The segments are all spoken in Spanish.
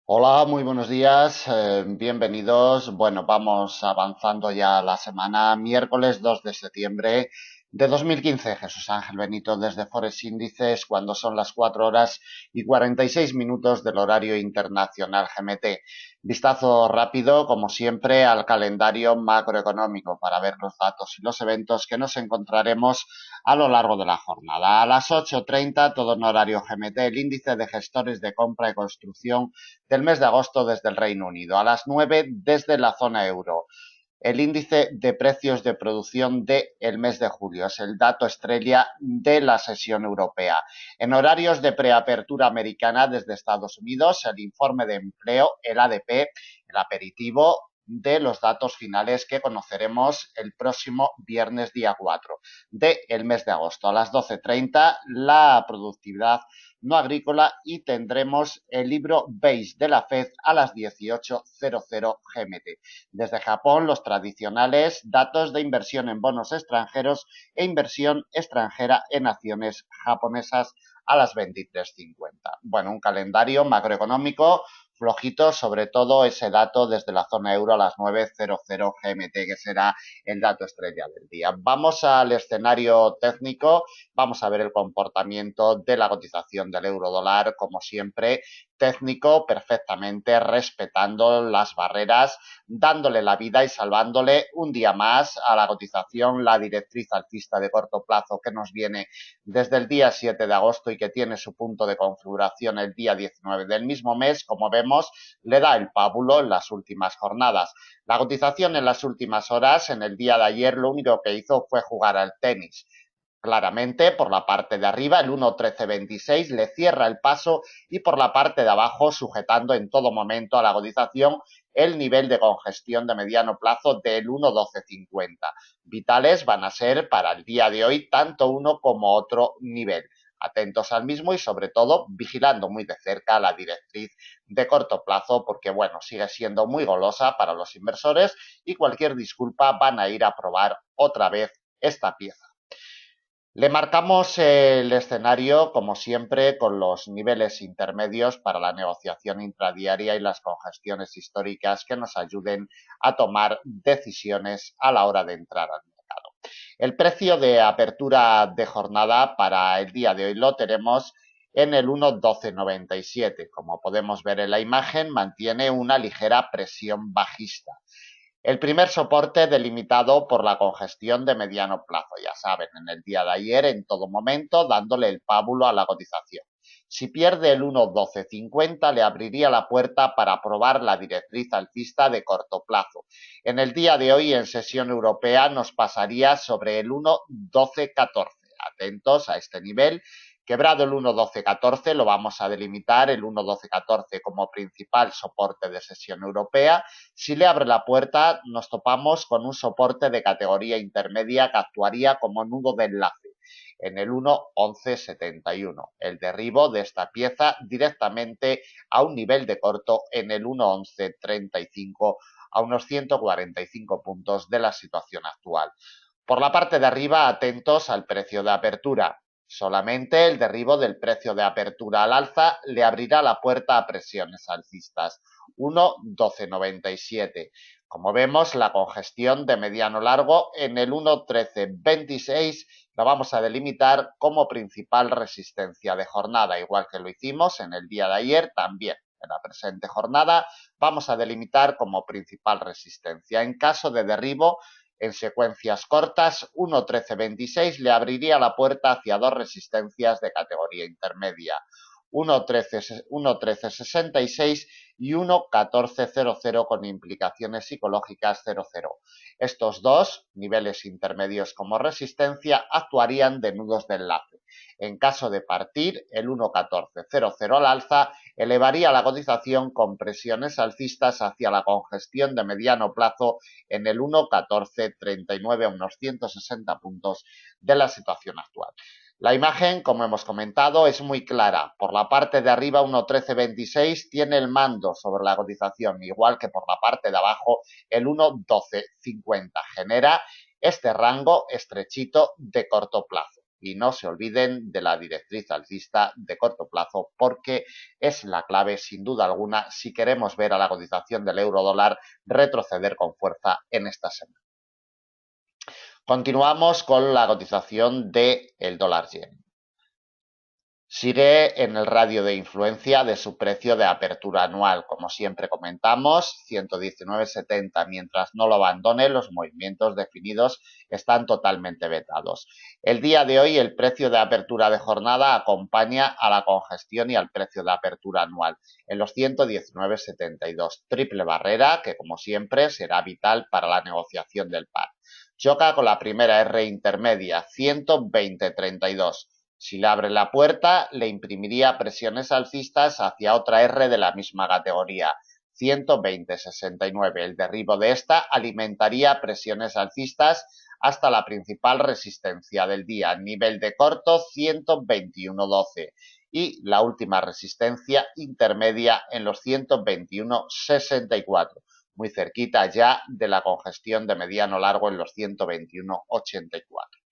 Hola, muy buenos días, bienvenidos. Bueno, vamos avanzando ya la semana, miércoles 2 de septiembre de 2015. Jesús Ángel Benito desde Forex Índices cuando son las 4 horas y 46 minutos del horario internacional GMT. Vistazo rápido, como siempre, al calendario macroeconómico para ver los datos y los eventos que nos encontraremos a lo largo de la jornada. A las 8:30, todo en horario GMT, el índice de gestores de compra y construcción del mes de agosto desde el Reino Unido, a las 9 desde la zona euro. El índice de precios de producción del mes de julio es el dato estrella de la sesión europea. En horarios de preapertura americana desde Estados Unidos, el informe de empleo, el ADP, el aperitivo de los datos finales que conoceremos el próximo viernes día 4 del mes de agosto. A las 12:30, la productividad no agrícola y tendremos el libro beige de la FED a las 18:00 GMT. Desde Japón, los tradicionales datos de inversión en bonos extranjeros e inversión extranjera en acciones japonesas a las 23:50. Bueno, un calendario macroeconómico flojito, sobre todo ese dato desde la zona euro a las 9:00 GMT, que será el dato estrella del día. Vamos al escenario técnico. Vamos a ver el comportamiento de la cotización del euro dólar, como siempre, técnico, perfectamente respetando las barreras, dándole la vida y salvándole un día más a la cotización, la directriz alcista de corto plazo que nos viene desde el día 7 de agosto y que tiene su punto de configuración el día 19 del mismo mes, como vemos, le da el pábulo en las últimas jornadas. La cotización en las últimas horas, en el día de ayer, lo único que hizo fue jugar al tenis. Claramente, por la parte de arriba, el 1.1326 le cierra el paso y por la parte de abajo, sujetando en todo momento a la cotización el nivel de congestión de mediano plazo del 1.1250. Vitales van a ser para el día de hoy tanto uno como otro nivel. Atentos al mismo y sobre todo vigilando muy de cerca la directriz de corto plazo porque bueno, sigue siendo muy golosa para los inversores y cualquier disculpa van a ir a probar otra vez esta pieza. Le marcamos el escenario, como siempre, con los niveles intermedios para la negociación intradiaria y las congestiones históricas que nos ayuden a tomar decisiones a la hora de entrar al mercado. El precio de apertura de jornada para el día de hoy lo tenemos en el 1.1297. Como podemos ver en la imagen, mantiene una ligera presión bajista. El primer soporte delimitado por la congestión de mediano plazo, ya saben, en el día de ayer, en todo momento, dándole el pábulo a la cotización. Si pierde el 1.1250, le abriría la puerta para probar la directriz alcista de corto plazo. En el día de hoy, en sesión europea, nos pasaría sobre el 1.1214. Atentos a este nivel. Quebrado el 1.1214, lo vamos a delimitar el 1.1214 como principal soporte de sesión europea. Si le abre la puerta, nos topamos con un soporte de categoría intermedia que actuaría como nudo de enlace en el 1.1171. El derribo de esta pieza directamente a un nivel de corto en el 1.1135, a unos 145 puntos de la situación actual. Por la parte de arriba, atentos al precio de apertura. Solamente el derribo del precio de apertura al alza le abrirá la puerta a presiones alcistas. 1.1297. Como vemos, la congestión de mediano largo en el 1.1326 la vamos a delimitar como principal resistencia de jornada, igual que lo hicimos en el día de ayer también. En la presente jornada vamos a delimitar como principal resistencia. En caso de derribo, en secuencias cortas, 1.1326 le abriría la puerta hacia dos resistencias de categoría intermedia. 1.1366 y 1.1400 con implicaciones psicológicas 00. Estos dos niveles intermedios como resistencia actuarían de nudos de enlace. En caso de partir, el 1.1400 al alza elevaría la cotización con presiones alcistas hacia la congestión de mediano plazo en el 1.1439 a unos 160 puntos de la situación actual. La imagen, como hemos comentado, es muy clara. Por la parte de arriba, 1.1326 tiene el mando sobre la cotización, igual que por la parte de abajo, el 1.1250. Genera este rango estrechito de corto plazo. y no se olviden de la directriz alcista de corto plazo porque es la clave sin duda alguna si queremos ver a la cotización del euro dólar retroceder con fuerza en esta semana. Continuamos con la cotización del dólar yen. Sigue en el radio de influencia de su precio de apertura anual. Como siempre comentamos, 119,70. Mientras no lo abandone, los movimientos definidos están totalmente vetados. El día de hoy, el precio de apertura de jornada acompaña a la congestión y al precio de apertura anual en los 119,72. Triple barrera que, como siempre, será vital para la negociación del par. Choca con la primera R intermedia, 120,32. Si le abre la puerta, le imprimiría presiones alcistas hacia otra R de la misma categoría, 120,69. El derribo de esta alimentaría presiones alcistas hasta la principal resistencia del día, nivel de corto 121,12 y la última resistencia intermedia en los 121,64, muy cerquita ya de la congestión de mediano largo en los 121,84.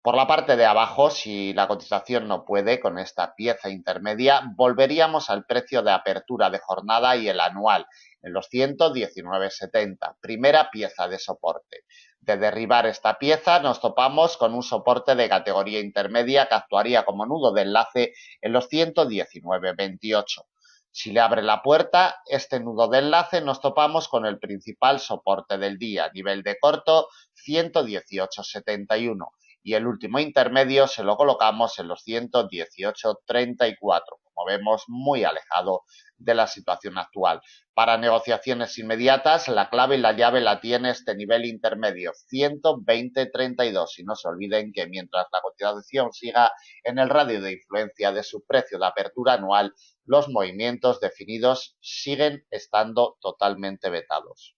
Por la parte de abajo, si la cotización no puede con esta pieza intermedia, volveríamos al precio de apertura de jornada y el anual, en los 119,70, primera pieza de soporte. De derribar esta pieza, nos topamos con un soporte de categoría intermedia que actuaría como nudo de enlace en los 119,28. Si le abre la puerta, este nudo de enlace nos topamos con el principal soporte del día, nivel de corto 118,71. Y el último intermedio se lo colocamos en los 118,34, como vemos muy alejado de la situación actual. Para negociaciones inmediatas, la clave y la llave la tiene este nivel intermedio, 120,32. Y no se olviden que mientras la cotización siga en el radio de influencia de su precio de apertura anual, los movimientos definidos siguen estando totalmente vetados.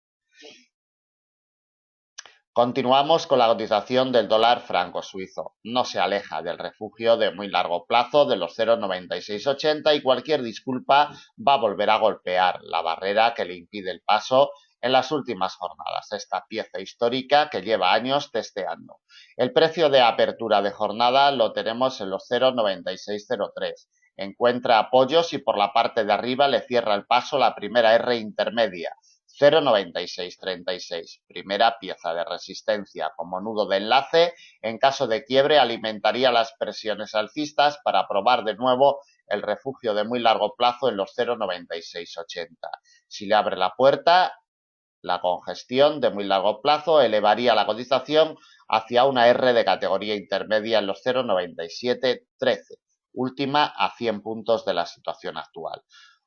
Continuamos con la cotización del dólar franco suizo. No se aleja del refugio de muy largo plazo de los 0,9680 y cualquier disculpa va a volver a golpear la barrera que le impide el paso en las últimas jornadas. Esta pieza histórica que lleva años testeando. El precio de apertura de jornada lo tenemos en los 0,9603. Encuentra apoyos y por la parte de arriba le cierra el paso la primera R intermedia. 0,9636, primera pieza de resistencia como nudo de enlace. En caso de quiebre alimentaría las presiones alcistas para probar de nuevo el refugio de muy largo plazo en los 0,9680. Si le abre la puerta, la congestión de muy largo plazo elevaría la cotización hacia una R de categoría intermedia en los 0,9713, última a 100 puntos de la situación actual.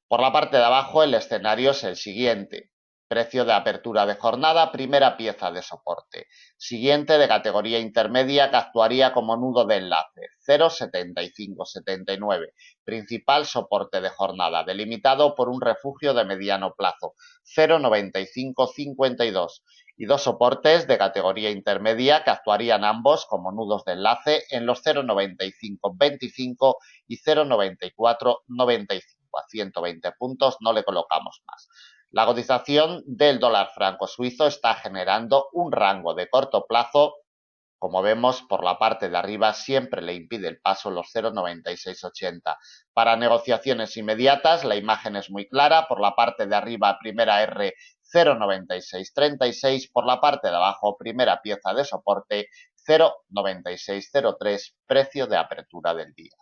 Por la parte de abajo el escenario es el siguiente. Precio de apertura de jornada, primera pieza de soporte. Siguiente de categoría intermedia que actuaría como nudo de enlace, 0,7579. Principal soporte de jornada, delimitado por un refugio de mediano plazo, 0,9552. Y dos soportes de categoría intermedia que actuarían ambos como nudos de enlace en los 0,9525 y 0,9495. A 120 puntos no le colocamos más. La cotización del dólar franco suizo está generando un rango de corto plazo. Como vemos, por la parte de arriba siempre le impide el paso los 0,9680. Para negociaciones inmediatas, la imagen es muy clara. Por la parte de arriba, primera R 0,9636. Por la parte de abajo, primera pieza de soporte 0,9603, precio de apertura del día.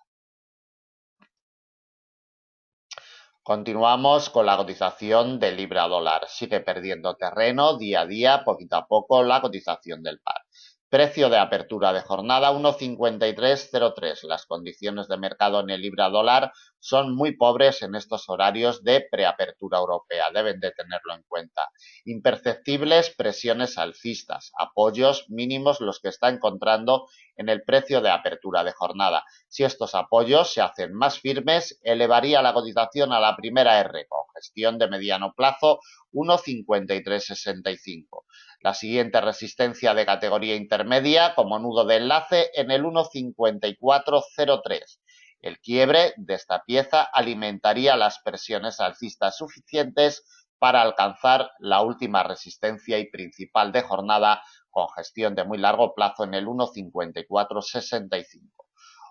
Continuamos con la cotización del libra dólar. Sigue perdiendo terreno día a día, poquito a poco, la cotización del par. Precio de apertura de jornada 1,5303. Las condiciones de mercado en el libra dólar son muy pobres en estos horarios de preapertura europea. Deben de tenerlo en cuenta. Imperceptibles presiones alcistas, apoyos mínimos los que está encontrando en el precio de apertura de jornada. Si estos apoyos se hacen más firmes, elevaría la cotización a la primera R, congestión de mediano plazo 1,5365. La siguiente resistencia de categoría intermedia como nudo de enlace en el 1,5403. El quiebre de esta pieza alimentaría las presiones alcistas suficientes para alcanzar la última resistencia y principal de jornada congestión de muy largo plazo en el 1,5465.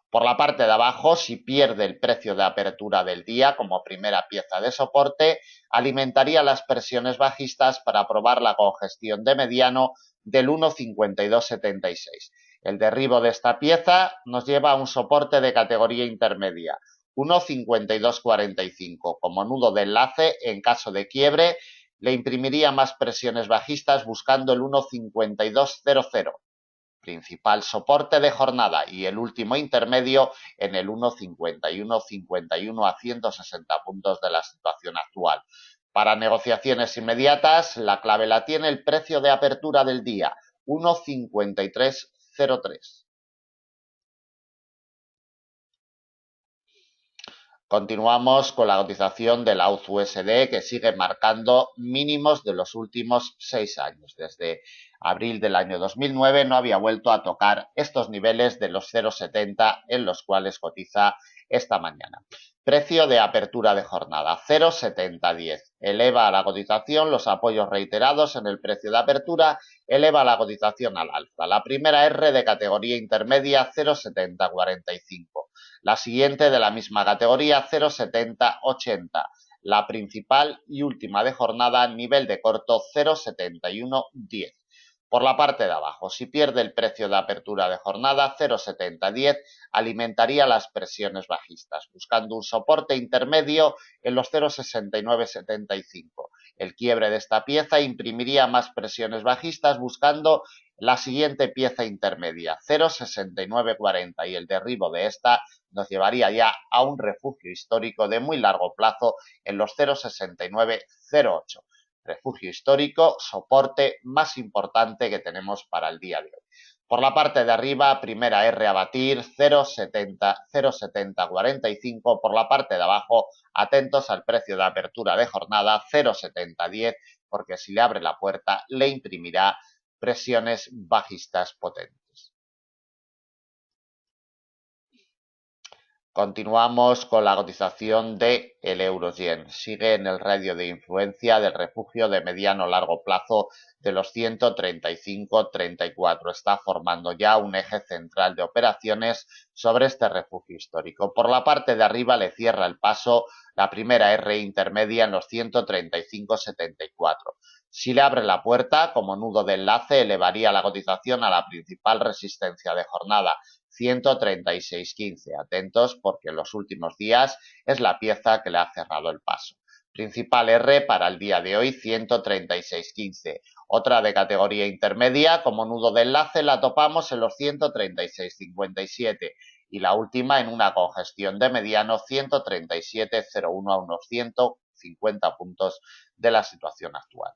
Por la parte de abajo, si pierde el precio de apertura del día como primera pieza de soporte, alimentaría las presiones bajistas para probar la congestión de mediano del 1,5276. El derribo de esta pieza nos lleva a un soporte de categoría intermedia, 1,5245. Como nudo de enlace, en caso de quiebre, le imprimiría más presiones bajistas buscando el 1,5200. Principal soporte de jornada y el último intermedio en el 1,5151 a 160 puntos de la situación actual. Para negociaciones inmediatas, la clave la tiene el precio de apertura del día, 1,5303. Continuamos con la cotización del AUD-USD, que sigue marcando mínimos de los últimos 6 años. Desde abril del año 2009 no había vuelto a tocar estos niveles de los 0,70 en los cuales cotiza esta mañana. Precio de apertura de jornada, 0,7010. Eleva a la cotización los apoyos reiterados en el precio de apertura, eleva la cotización al alza. La primera R de categoría intermedia, 0,7045. La siguiente de la misma categoría, 0,7080. La principal y última de jornada, nivel de corto, 0,7110. Por la parte de abajo, si pierde el precio de apertura de jornada, 0,7010, alimentaría las presiones bajistas, buscando un soporte intermedio en los 0,6975. El quiebre de esta pieza imprimiría más presiones bajistas, buscando la siguiente pieza intermedia, 0,6940, y el derribo de esta nos llevaría ya a un refugio histórico de muy largo plazo en los 0,6908. Refugio histórico, soporte más importante que tenemos para el día de hoy. Por la parte de arriba, primera R a batir, 0,7045. Por la parte de abajo, atentos al precio de apertura de jornada, 0,7010, porque si le abre la puerta, le imprimirá presiones bajistas potentes. Continuamos con la cotización del euro-yen. Sigue en el radio de influencia del refugio de mediano largo plazo de los 135,34. Está formando ya un eje central de operaciones sobre este refugio histórico. Por la parte de arriba le cierra el paso la primera R intermedia en los 135,74. Si le abre la puerta, como nudo de enlace, elevaría la cotización a la principal resistencia de jornada, 136,15. Atentos porque en los últimos días es la pieza que le ha cerrado el paso. Principal R para el día de hoy, 136,15. Otra de categoría intermedia, como nudo de enlace, la topamos en los 136,57. Y la última en una congestión de mediano, 137,01 a unos 150 puntos de la situación actual.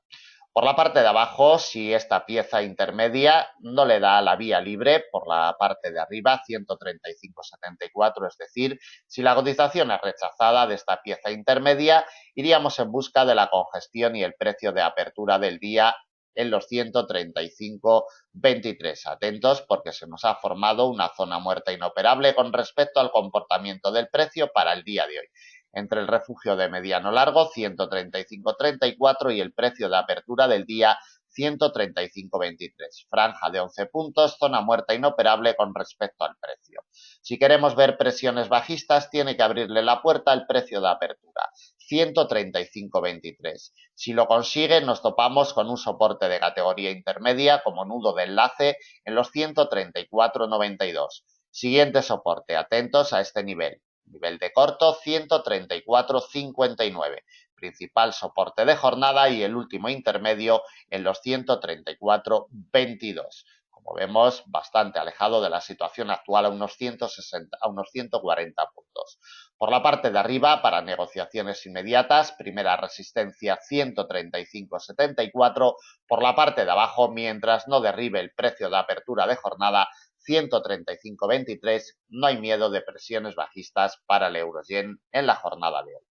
Por la parte de abajo, si esta pieza intermedia no le da la vía libre por la parte de arriba, 135,74, es decir, si la cotización es rechazada de esta pieza intermedia, iríamos en busca de la congestión y el precio de apertura del día en los 135,23. Atentos porque se nos ha formado una zona muerta inoperable con respecto al comportamiento del precio para el día de hoy, entre el refugio de mediano largo, 135,34, y el precio de apertura del día, 135,23. Franja de 11 puntos, zona muerta inoperable con respecto al precio. Si queremos ver presiones bajistas, tiene que abrirle la puerta al precio de apertura, 135,23. Si lo consigue, nos topamos con un soporte de categoría intermedia como nudo de enlace en los 134,92. Siguiente soporte, atentos a este nivel. Nivel de corto, 134,59. Principal soporte de jornada y el último intermedio en los 134,22. Como vemos, bastante alejado de la situación actual, a unos 160, a unos 140 puntos. Por la parte de arriba, para negociaciones inmediatas, primera resistencia 135,74. Por la parte de abajo, mientras no derribe el precio de apertura de jornada, 135,23, no hay miedo de presiones bajistas para el euro-yen en la jornada de hoy.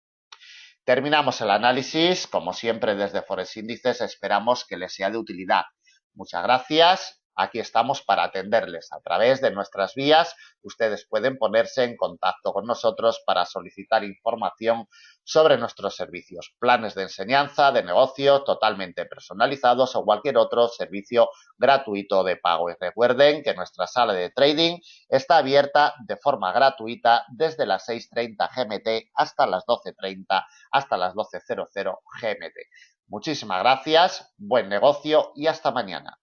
Terminamos el análisis, como siempre desde Forex Índices, esperamos que les sea de utilidad. Muchas gracias, aquí estamos para atenderles. A través de nuestras vías, ustedes pueden ponerse en contacto con nosotros para solicitar información sobre nuestros servicios, planes de enseñanza, de negocio, totalmente personalizados o cualquier otro servicio gratuito de pago. Y recuerden que nuestra sala de trading está abierta de forma gratuita desde las 6:30 GMT hasta las 12:30, hasta las 12:00 GMT. Muchísimas gracias, buen negocio y hasta mañana.